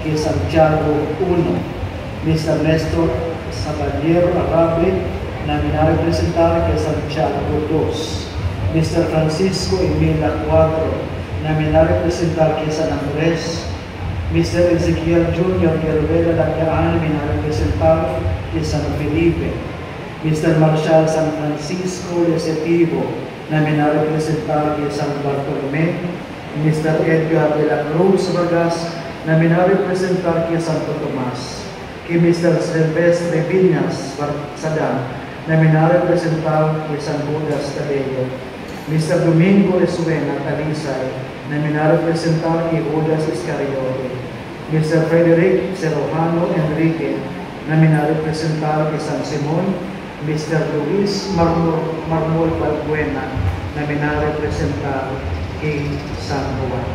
kay Santiago 1. Mr. Nestor Saballero Arabe na minarepresentar kay Santiago 2. Mr. Francisco Emila 4 na minarepresentar kay San Andres. Mr. Ezekiel Jr. Gervela Lagaan na minarepresentar kay San Felipe. Mr. Marshal San Francisco Lesetivo na minarepresentar kay San Bartolome. Mr. Edgar de la Cruz Vargas na minarepresentar kay Santo Tomas. Kay Mr. Silvestre Viñas Sadan na minarepresentar kay San Judas Tadeo. Mr. Domingo Esuena Talisay na minarepresentar kay Judas Iscariote. Mr. Frederick Serojano Enrique na minarepresentar kay San Simon. Mr. Luis Marmol Balbuena na minarepresentar kay San Juan.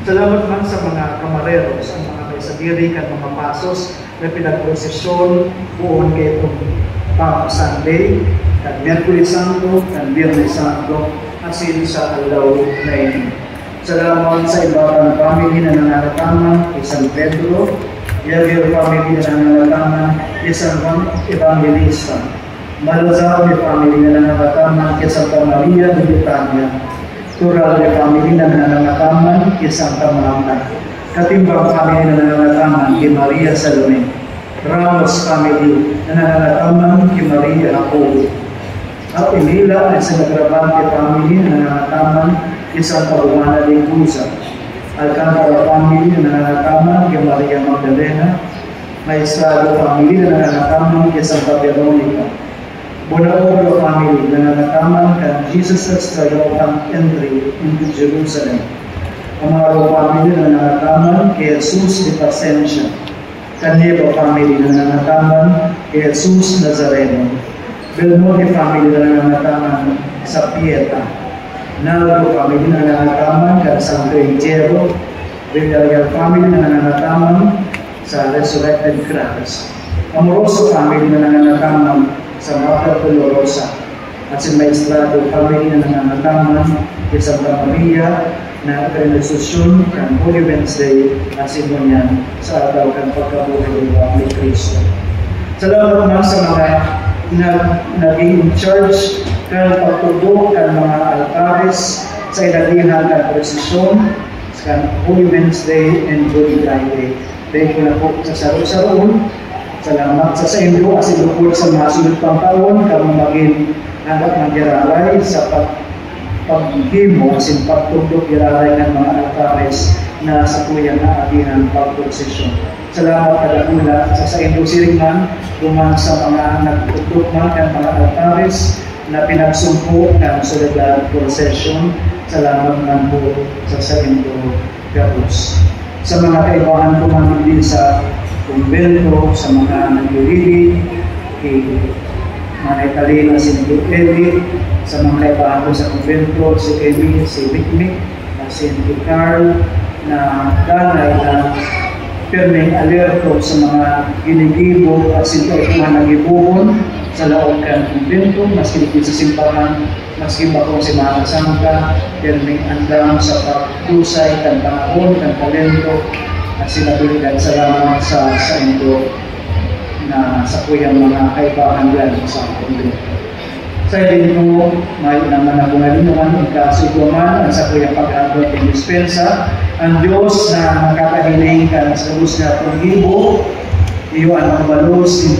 Salamat man sa mga kamareros, ang mga may sadiri kan mga pasos na pinagprosesyon buon kay itong Sunday, kan Miyerkules Santo, kan Biyernes Santo, asin sa alaw na ini. Salamat sa ibang family na nananataman kay San Pedro, Yavier family na nananataman kay San Juan Evangelista, Malazar family na nananataman kay Santa Maria de Betania, Tural family na nananataman kay Santa Marta, Katimbang family na nananataman kay Maria Salome, Ramos family na nananataman kay Maria Jacobo, at Emila ay sa Nagrabante family na nananataman kay Santa Romana de Cusa, Alcantara family na nananataman kay Maria Magdalena, Maestrado family na nananataman kay Santa Veronica, Bonaobro family na nananataman kay Jesus' triumphant entry into Jerusalem, Amaro family na nananataman kay Jesus de Plasencia, Caneva family na nananataman kay Jesus Nazareno, Belmonte family na nananataman sa Pieta, Naldo family na nananataman kay Santo Encero, Villarreal family na nananataman sa Resurrected Christ, Amoroso family na nananataman sa Mata Dolorosa, at si Maestrado family na nananataman kay Santa Maria na Renunciación kan Holy Wednesday na sinunyan sa araw kan pagkabuhay ni Kristo. Salamat man sa mga naging in charge kan pagtubok kan mga altares sa ilalihan kan prosesyon sa Holy Wednesday and Holy Friday. Thank you na po sa saro-saroon. Salamat sa inyo as ilukod sa mga sunod pang taon kami maging anak ng Geralay sa paghimo asin pagtugdog Geralay ng mga altares na sa kuya na atinan pagprosesyon. Salamat kadagula sa inyo siringan duman sa mga nagtugdog man ng mga altares na pinagsumpo ng soledad procession. Salamat man po sa inyo gabos. Sa mga kaibahan kumanin din sa kumbento, sa mga nag-iulili, kay Manay Kalina, si Eli, sa mga kaibahan ko sa kumbento, si Emil, si Mikmik, si Carl, na danay na pirmeng alerto sa mga ginigibo at mga nagibubon sa laog kan kumbento, maski sa simbahan, maski ba kung si Mahal Sangka, pirmeng andam sa pagkusay, kan panahon, kan talento, at sinabulitan salamat sa inyo na sa kuyang mga kaibahan yan sa kumbento. Sa inyo, may naman ako ngayon ikasugwaman at sa kuyang pag-abot ng dispensa, ang Diyos na makakahiling ka sa luz na paghibo, iyo ang balos